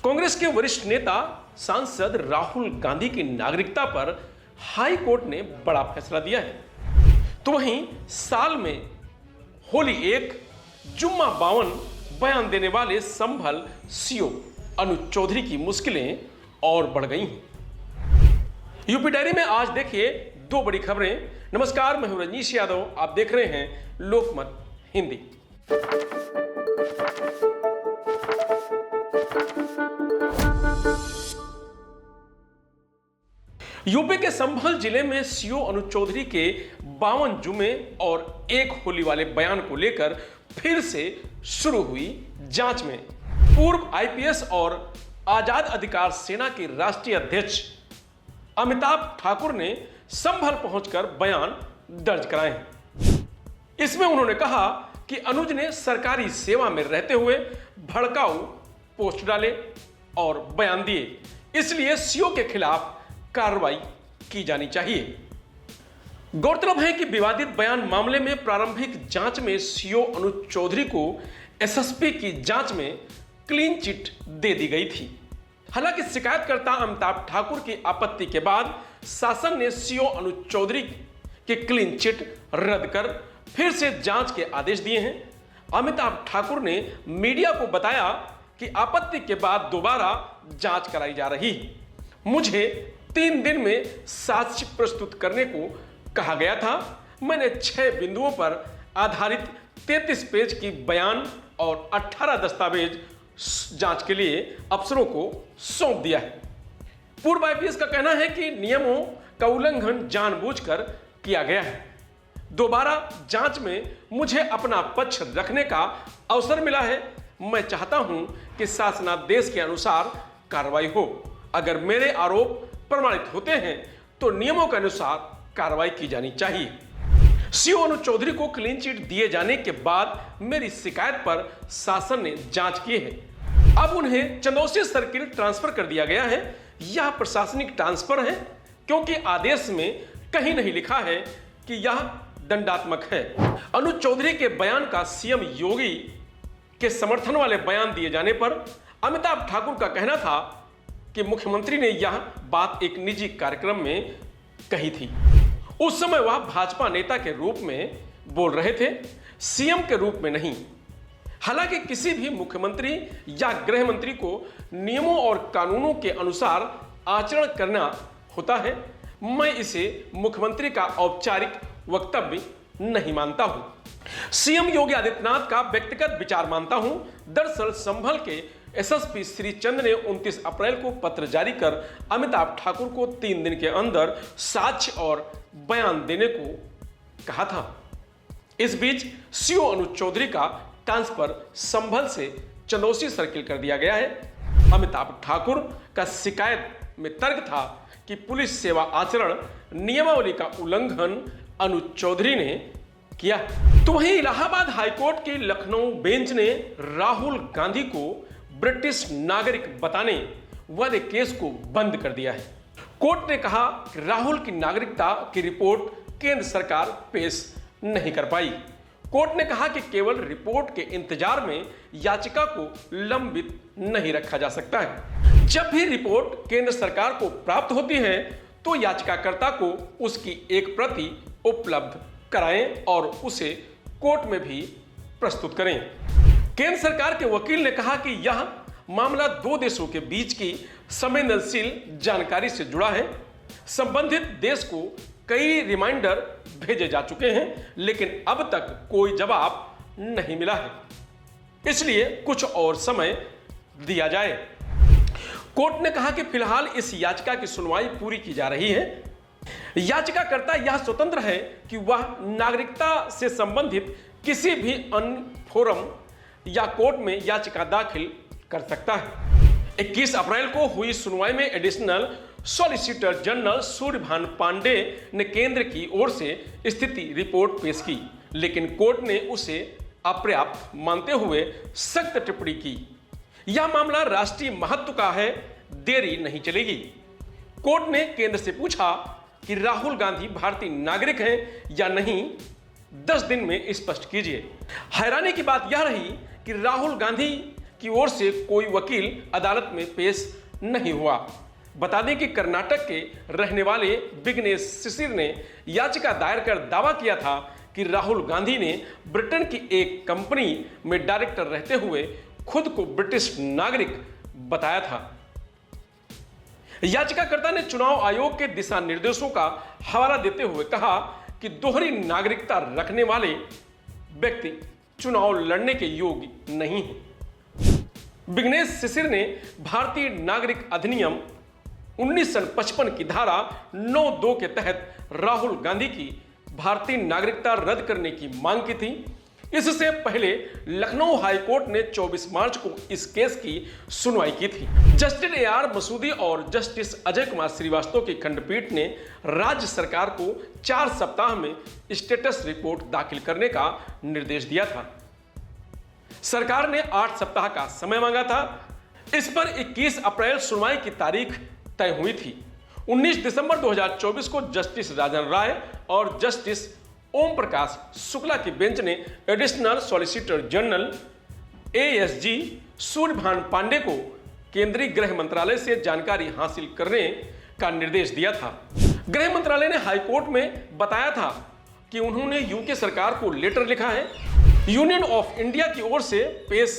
कांग्रेस के वरिष्ठ नेता सांसद राहुल गांधी की नागरिकता पर हाई कोर्ट ने बड़ा फैसला दिया है। तो वहीं साल में होली एक जुम्मा 52 बयान देने वाले संभल सीओ अनुज चौधरी की मुश्किलें और बढ़ गई हैं। यूपी डायरी में आज देखिए दो बड़ी खबरें। नमस्कार, मैं हूं रजनीश यादव, आप देख रहे हैं लोकमत हिंदी। यूपी के संभल जिले में सीओ अनुज चौधरी के 52 जुमे और एक होली वाले बयान को लेकर फिर से शुरू हुई जांच में पूर्व आईपीएस और आजाद अधिकार सेना के राष्ट्रीय अध्यक्ष अमिताभ ठाकुर ने संभल पहुंचकर बयान दर्ज कराए हैं। इसमें उन्होंने कहा कि अनुज ने सरकारी सेवा में रहते हुए भड़काऊ पोस्ट डाले और बयान दिए, इसलिए सीओ के खिलाफ कार्रवाई की जानी चाहिए। गौरतलब है कि विवादित बयान मामले में प्रारंभिक जांच में सीओ अनुज चौधरी को एसएसपी की जांच में क्लीन चिट दे दी गई थी। हालांकि शिकायतकर्ता अमिताभ ठाकुर की आपत्ति के बाद शासन ने सीओ अनुज चौधरी के क्लीन चिट रद्द कर फिर से जांच के आदेश दिए हैं। अमिताभ ठाकुर ने मीडिया को बताया कि आपत्ति के बाद दोबारा जांच कराई जा रही है। मुझे 3 दिन में साक्ष्य प्रस्तुत करने को कहा गया था। मैंने 6 बिंदुओं पर आधारित 33 पेज की बयान और 18 दस्तावेज जांच के लिए अफसरों को सौंप दिया है। पूर्व आईपीएस का कहना है कि नियमों का उल्लंघन जानबूझकर किया गया है। दोबारा जांच में मुझे अपना पक्ष रखने का अवसर मिला है। मैं चाहता हूं कि शासनादेश के अनुसार कार्रवाई हो। अगर मेरे आरोप प्रमाणित होते हैं तो नियमों के अनुसार कार्रवाई की जानी चाहिए। सीओ अनुज चौधरी को क्लीन चिट दिए जाने के बाद मेरी शिकायत पर शासन ने जांच की है। अब उन्हें चंदौसी सर्किल ट्रांसफर कर दिया गया है। यह प्रशासनिक ट्रांसफर है क्योंकि आदेश में कहीं नहीं लिखा है कि यह दंडात्मक है। अनुज चौधरी के बयान का सीएम योगी के समर्थन वाले बयान दिए जाने पर अमिताभ ठाकुर का कहना था कि मुख्यमंत्री ने यह बात एक निजी कार्यक्रम में कही थी। उस समय वह भाजपा नेता के रूप में बोल रहे थे, सीएम के रूप में नहीं। हालांकि किसी भी मुख्यमंत्री या गृह मंत्री को नियमों और कानूनों के अनुसार आचरण करना होता है। मैं इसे मुख्यमंत्री का औपचारिक वक्तव्य नहीं मानता हूं। सीएम योगी आदित्यनाथ का व्यक्तिगत विचार मानता हूं। दरअसल संभल के एसएसपी श्री चंद ने 29 अप्रैल को पत्र जारी कर अमिताभ ठाकुर को 3 दिन के अंदर साक्ष्य और बयान देने को कहा था। इस बीच सीओ अनुज चौधरी का ट्रांसफर संभल से चंदौसी सर्किल कर दिया गया है। अमिताभ ठाकुर का शिकायत में तर्क था कि पुलिस सेवा आचरण नियमावली का उल्लंघन अनुज चौधरी ने किया। तो वहीं इलाहाबाद हाईकोर्ट की लखनऊ बेंच ने राहुल गांधी को ब्रिटिश नागरिक बताने वाले केस को बंद कर दिया है। कोर्ट ने कहा कि राहुल की नागरिकता की रिपोर्ट केंद्र सरकार पेश नहीं कर पाई। कोर्ट ने कहा कि केवल रिपोर्ट के इंतजार में याचिका को लंबित नहीं रखा जा सकता है। जब भी रिपोर्ट केंद्र सरकार को प्राप्त होती है तो याचिकाकर्ता को उसकी एक प्रति उपलब्ध कराएं और उसे कोर्ट में भी प्रस्तुत करें। केंद्र सरकार के वकील ने कहा कि यह मामला 2 देशों के बीच की संवेदनशील जानकारी से जुड़ा है। संबंधित देश को कई रिमाइंडर भेजे जा चुके हैं, लेकिन अब तक कोई जवाब नहीं मिला है, इसलिए कुछ और समय दिया जाए। कोर्ट ने कहा कि फिलहाल इस याचिका की सुनवाई पूरी की जा रही है। याचिकाकर्ता यह स्वतंत्र है कि वह नागरिकता से संबंधित किसी भी अन्य फोरम या कोर्ट में याचिका दाखिल कर सकता है। 21 अप्रैल को हुई सुनवाई में additional solicitor general Suryabhan Pandey ने केंद्र की ओर से स्थिति रिपोर्ट पेश की, लेकिन कोर्ट ने उसे अपर्याप्त मानते हुए सख्त टिप्पणी की। यह मामला राष्ट्रीय महत्व का है, देरी नहीं चलेगी। कोर्ट ने केंद्र से पूछा कि राहुल गांधी भारतीय नागरिक हैं या नहीं, 10 दिन में स्पष्ट कीजिए। हैरानी की बात यह रही कि राहुल गांधी की ओर से कोई वकील अदालत में पेश नहीं हुआ। बता दें कि कर्नाटक के रहने वाले विघ्नेश शिशिर ने याचिका दायर कर दावा किया था कि राहुल गांधी ने ब्रिटेन की एक कंपनी में डायरेक्टर रहते हुए खुद को ब्रिटिश नागरिक बताया था। याचिकाकर्ता ने चुनाव आयोग के दिशा निर्देशों का हवाला देते हुए कहा कि दोहरी नागरिकता रखने वाले व्यक्ति चुनाव लड़ने के योग्य नहीं हैं। विघ्नेश शिशिर ने भारतीय नागरिक अधिनियम 1955 की धारा 9(2) के तहत राहुल गांधी की भारतीय नागरिकता रद्द करने की मांग की थी। इससे पहले लखनऊ हाईकोर्ट ने 24 मार्च को इस केस की सुनवाई की थी। जस्टिस AR मसूदी और जस्टिस अजय कुमार श्रीवास्तव की खंडपीठ ने राज्य सरकार को 4 सप्ताह में स्टेटस रिपोर्ट दाखिल करने का निर्देश दिया था। सरकार ने 8 सप्ताह का समय मांगा था। इस पर 21 अप्रैल सुनवाई की तारीख तय हुई थी। 19 दिसंबर 2024 को जस्टिस राजन राय और जस्टिस ओम प्रकाश शुक्ला की बेंच ने additional solicitor general ASG Suryabhan Pandey को केंद्रीय गृह मंत्रालय से जानकारी हासिल करने का निर्देश दिया था। गृह मंत्रालय ने हाईकोर्ट में बताया था कि उन्होंने यूके सरकार को लेटर लिखा है। यूनियन ऑफ इंडिया की ओर से पेश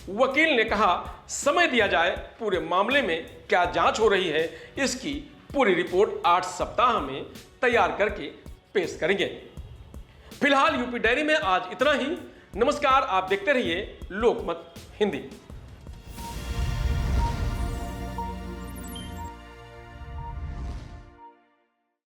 वकील ने कहा समय दिया जाए, पूरे मामले में क्या जांच हो रही है इसकी पूरी रिपोर्ट 8 सप्ताह में तैयार करके पेश करेंगे। फिलहाल यूपी डायरी में आज इतना ही। नमस्कार, आप देखते रहिए लोकमत हिंदी।